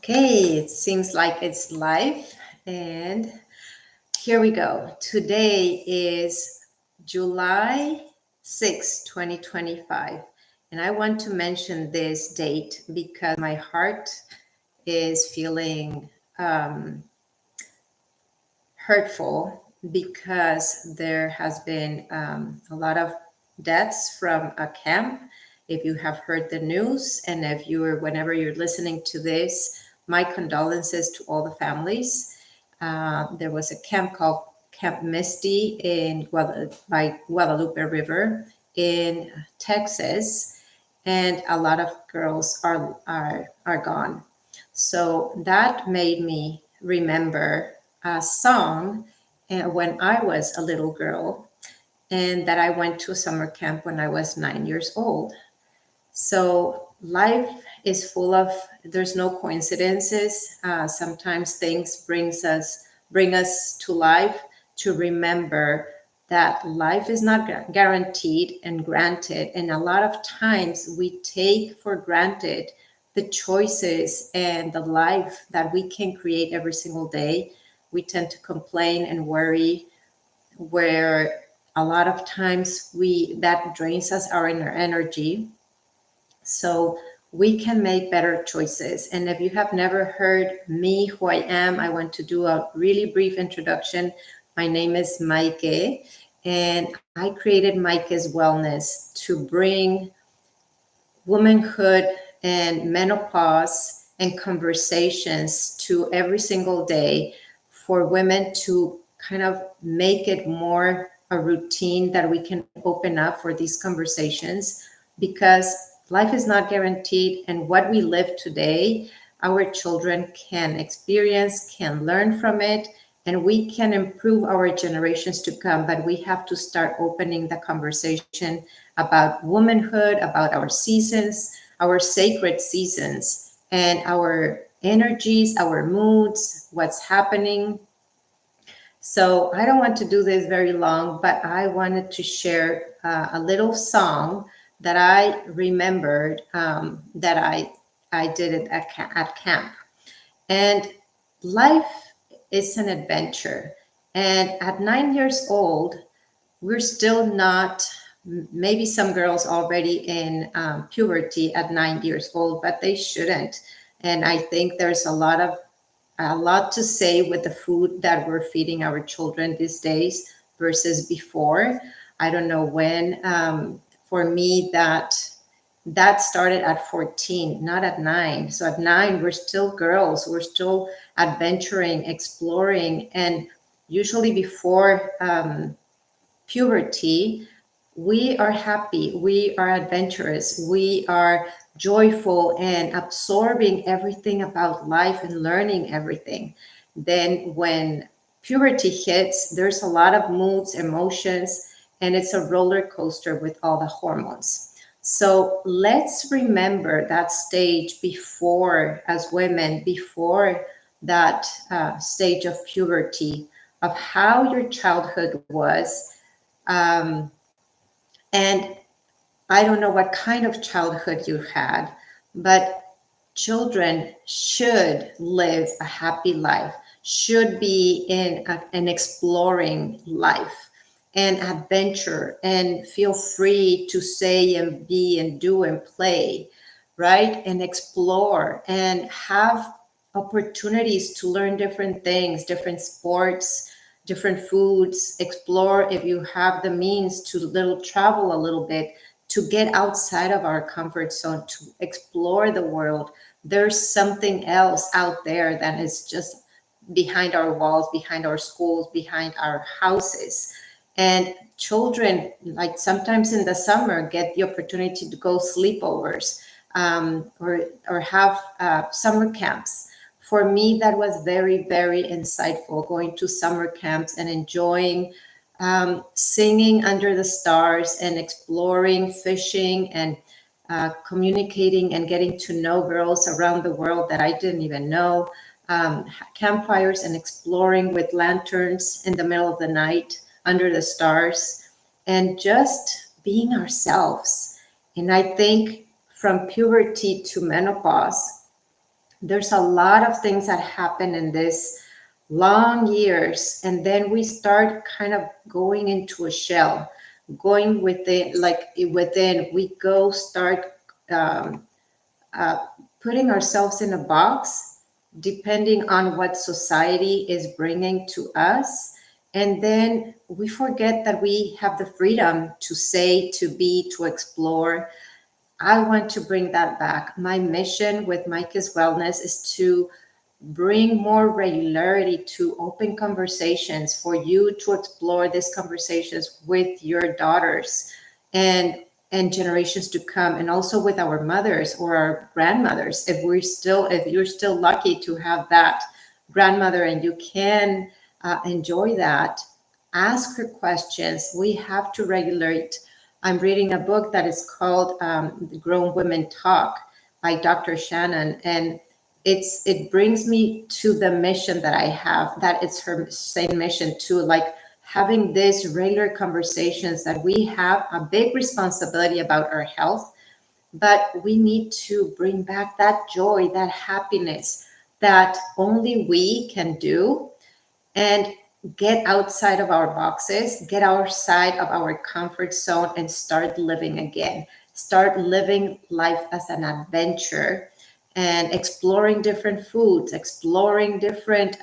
Okay, it seems like it's live, and here we go. Today is July 6, 2025, and I want to mention this date because my heart is feeling hurtful because there has been a lot of deaths from a camp. If you have heard the news, and if you are, whenever you're listening to this, my condolences to all the families. There was a camp called Camp Misty by Guadalupe River in Texas, and a lot of girls are gone. So that made me remember a song when I was a little girl, and that I went to a summer camp when I was 9 years old. So life is full of, there's no coincidences. Sometimes things bring us to life to remember that life is not guaranteed and granted. And a lot of times we take for granted the choices and the life that we can create every single day. We tend to complain and worry, where a lot of times that drains us our inner energy. So we can make better choices. And if you have never heard me, who I am, I want to do a really brief introduction. My name is Maaike, and I created Maaike's Wellness to bring womanhood and menopause and conversations to every single day for women to kind of make it more a routine that we can open up for these conversations, because life is not guaranteed, and what we live today, our children can experience, can learn from it, and we can improve our generations to come. But we have to start opening the conversation about womanhood, about our seasons, our sacred seasons, and our energies, our moods, what's happening. So I don't want to do this very long, but I wanted to share a little song that I remembered that I did it at camp. And life is an adventure. And at 9 years old, we're still not, maybe some girls already in puberty at 9 years old, but they shouldn't. And I think there's a lot to say with the food that we're feeding our children these days versus before. I don't know when. For me, that started at 14, not at 9. So at 9, we're still girls. We're still adventuring, exploring, and usually before puberty, we are happy, we are adventurous, we are joyful and absorbing everything about life and learning everything. Then when puberty hits, there's a lot of moods, emotions, and it's a roller coaster with all the hormones. So let's remember that stage before, as women, before that stage of puberty, of how your childhood was. And I don't know what kind of childhood you had, but children should live a happy life, should be in an exploring life and adventure, and feel free to say and be and do and play, right? And explore and have opportunities to learn different things, different sports, different foods, explore if you have the means to travel a little bit, to get outside of our comfort zone, to explore the world. There's something else out there that is just behind our walls, behind our schools, behind our houses. And children, like sometimes in the summer, get the opportunity to go sleepovers or have summer camps. For me, that was very, very insightful, going to summer camps and enjoying singing under the stars and exploring, fishing, and communicating and getting to know girls around the world that I didn't even know. Campfires and exploring with lanterns in the middle of the night under the stars, and just being ourselves. And I think from puberty to menopause, There's a lot of things that happen in this long years, and then we start kind of going into a shell, going within, like within, we go start um, uh, putting ourselves in a box depending on what society is bringing to us. And then we forget that we have the freedom to say, to be, to explore. I want to bring that back. My mission with Maaike's Wellness is to bring more regularity to open conversations, for you to explore these conversations with your daughters and generations to come, and also with our mothers or our grandmothers, if you're still lucky to have that grandmother and you can enjoy that. Ask her questions. We have to regulate. I'm reading a book that is called Grown Women Talk by Dr. Shannon, and it brings me to the mission that I have, that it's her same mission too, like having these regular conversations, that we have a big responsibility about our health, but we need to bring back that joy, that happiness that only we can do, and get outside of our boxes, get outside of our comfort zone, and start living again. Start living life as an adventure and exploring different foods, exploring different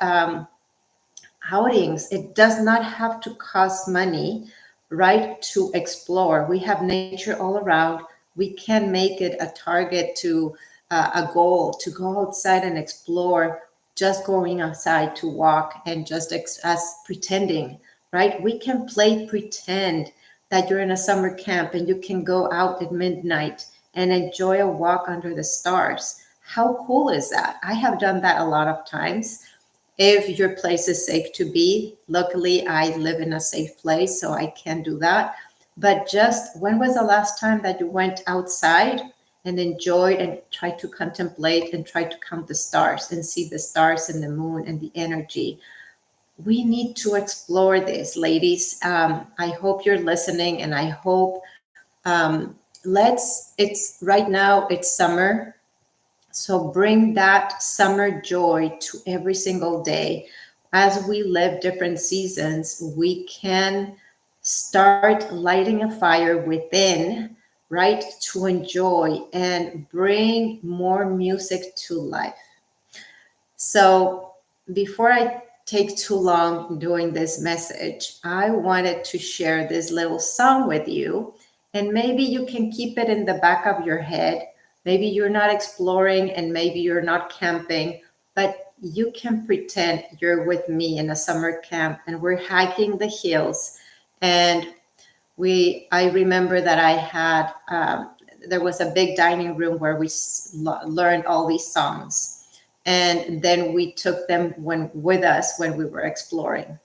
outings. It does not have to cost money, right, to explore. We have nature all around. We can make it a target to a goal to go outside and explore, just going outside to walk and just as pretending, right? We can play pretend that you're in a summer camp and you can go out at midnight and enjoy a walk under the stars. How cool is that? I have done that a lot of times. If your place is safe to be. Luckily, I live in a safe place, so I can do that. But just when was the last time that you went outside and enjoyed and tried to contemplate and try to count the stars and see the stars and the moon and the energy? We need to explore this, ladies. I hope you're listening, and I hope it's right now, it's summer, so bring that summer joy to every single day. As we live different seasons, we can start lighting a fire within, right, to enjoy and bring more music to life. So before I take too long doing this message, I wanted to share this little song with you. And maybe you can keep it in the back of your head. Maybe you're not exploring and maybe you're not camping, but you can pretend you're with me in a summer camp and we're hiking the hills. And I remember that I had, there was a big dining room where we learned all these songs, and then we took them with us when we were exploring.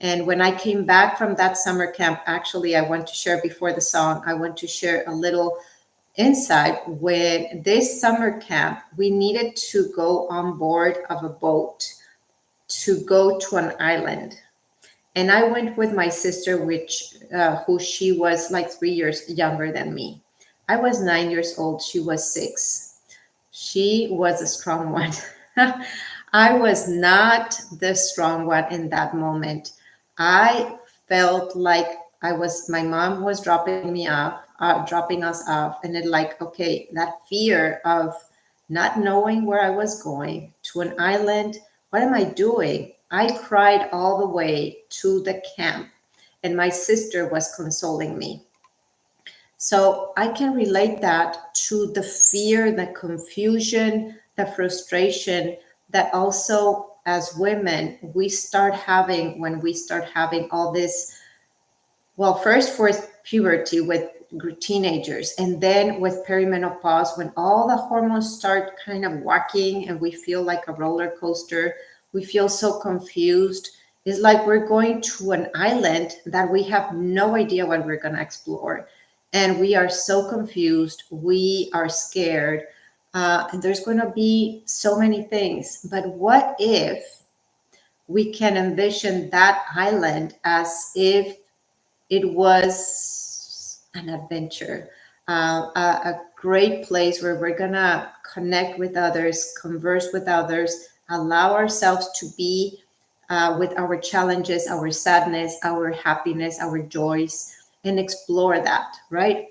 And when I came back from that summer camp, actually, I want to share, before the song, I want to share a little insight. When this summer camp, we needed to go on board of a boat to go to an island. And I went with my sister, who she was like 3 years younger than me. I was 9 years old. She was 6. She was a strong one. I was not the strong one in that moment. I felt like my mom was dropping us off, and it like, okay, that fear of not knowing where I was going to an island. What am I doing? I cried all the way to the camp, and my sister was consoling me. So I can relate that to the fear, the confusion, the frustration that also as women we start having when we start having all this. Well, first for puberty with teenagers, and then with perimenopause, when all the hormones start kind of walking and we feel like a roller coaster, we feel so confused. It's like we're going to an island that we have no idea what we're going to explore. And we are so confused. We are scared. And there's going to be so many things. But what if we can envision that island as if it was an adventure, great place where we're gonna connect with others, converse with others, allow ourselves to be with our challenges, our sadness, our happiness, our joys, and explore that, right?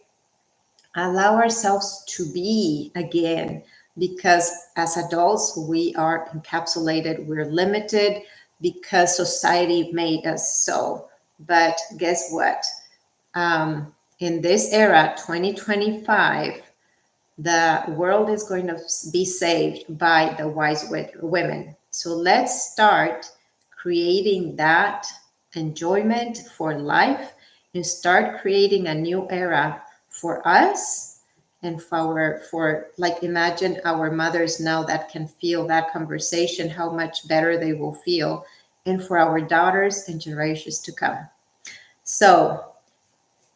Allow ourselves to be again, because as adults, we are encapsulated, we're limited because society made us so. But guess what? In this era, 2025, the world is going to be saved by the wise women. So let's start creating that enjoyment for life and start creating a new era for us and for like, imagine our mothers now that can feel that conversation, how much better they will feel, and for our daughters and generations to come. So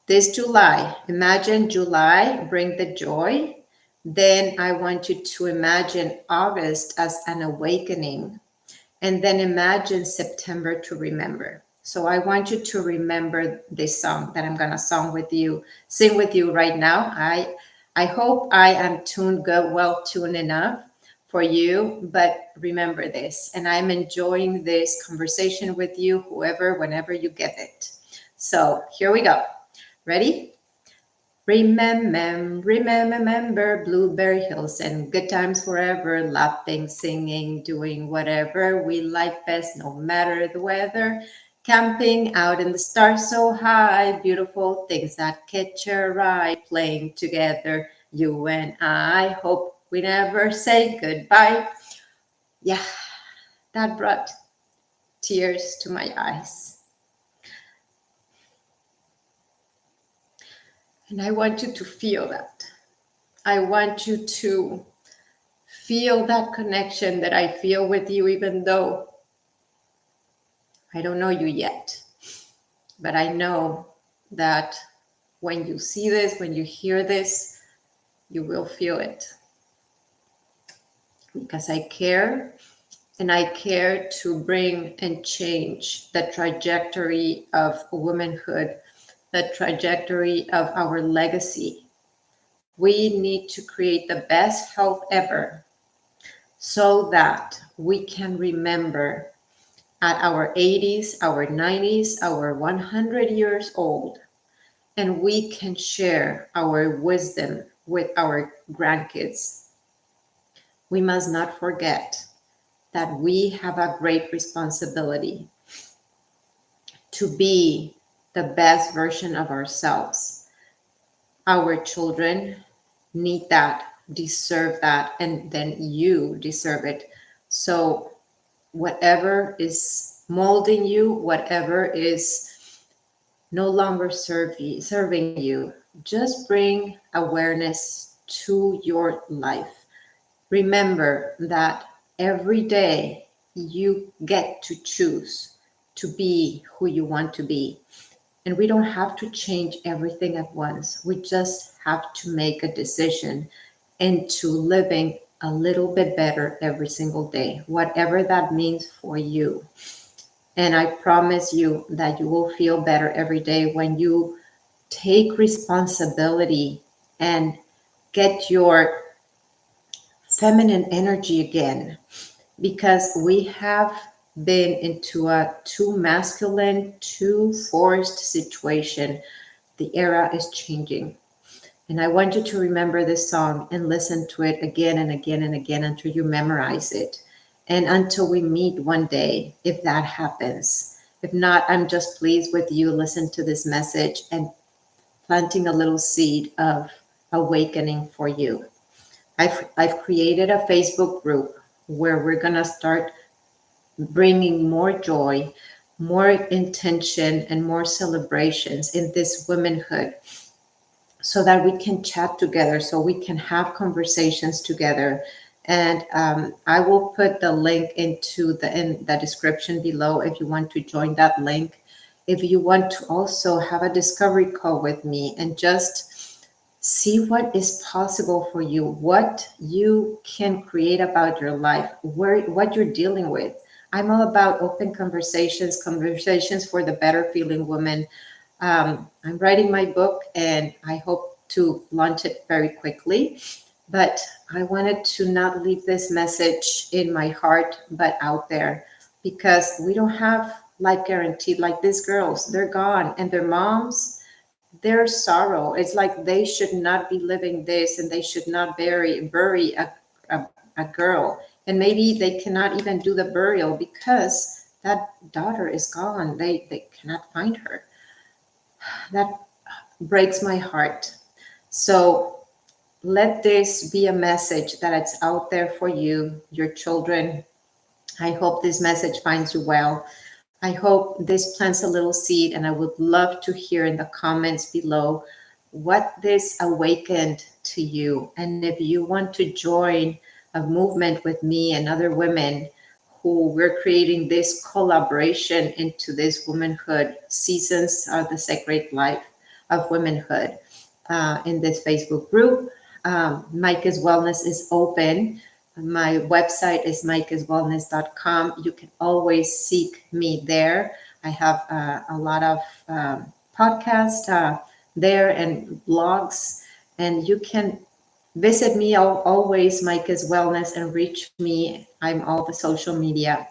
this July, imagine July, bring the joy. Then I want you to imagine August as an awakening. And then imagine September to remember. So I want you to remember this song that I'm going to sing with you right now. I hope I am tuned good, well tuned enough for you, but remember this. And I'm enjoying this conversation with you, whenever you get it. So here we go. Ready? Remember Blueberry Hills and good times forever, laughing, singing, doing whatever we like best, no matter the weather. Camping out in the stars so high, beautiful things that catch your eye, playing together, you and I. Hope we never say goodbye. Yeah, that brought tears to my eyes. And I want you to feel that. I want you to feel that connection that I feel with you, even though I don't know you yet. But I know that when you see this, when you hear this, you will feel it. Because I care, and I care to bring and change the trajectory of womanhood, the trajectory of our legacy. We need to create the best health ever so that we can remember at our 80s, our 90s, our 100 years old, and we can share our wisdom with our grandkids. We must not forget that we have a great responsibility to be the best version of ourselves. Our children need that, deserve that, and then you deserve it. So whatever is molding you, whatever is no longer serving you, just bring awareness to your life. Remember that every day you get to choose to be who you want to be. And we don't have to change everything at once. We just have to make a decision into living a little bit better every single day, whatever that means for you. And I promise you that you will feel better every day when you take responsibility and get your feminine energy again, because we have been into a too masculine, too forced situation. The era is changing. And I want you to remember this song and listen to it again and again and again until you memorize it. And until we meet one day, if that happens. If not, I'm just pleased with you. Listen to this message and planting a little seed of awakening for you. I've created a Facebook group where we're going to start bringing more joy, more intention, and more celebrations in this womanhood, so that we can chat together, so we can have conversations together. And I will put the link in the description below if you want to join that link. If you want to also have a discovery call with me and just see what is possible for you, what you can create about your life, what you're dealing with. I'm all about open conversations for the better feeling woman. I'm writing my book, and I hope to launch it very quickly. But I wanted to not leave this message in my heart, but out there, because we don't have life guaranteed. Like these girls, they're gone, and their moms, their sorrow. It's like they should not be living this, and they should not bury a girl. And maybe they cannot even do the burial because that daughter is gone. They cannot find her. That breaks my heart. So let this be a message that it's out there for you, your children. I hope this message finds you well. I hope this plants a little seed, and I would love to hear in the comments below what this awakened to you. And if you want to join a movement with me and other women who we're creating this collaboration into this womanhood seasons of the sacred life of womanhood in this Facebook group. Maaike's Wellness is open. My website is maikeswellness.com. You can always seek me there. I have a lot of podcasts there and blogs, and you can visit me always, Maaike's Wellness, and reach me. I'm all the social media.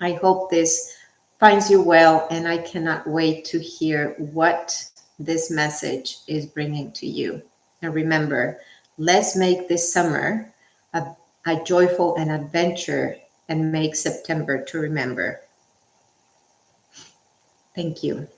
I hope this finds you well, and I cannot wait to hear what this message is bringing to you. And remember, let's make this summer a joyful and adventure, and make September to remember. Thank you.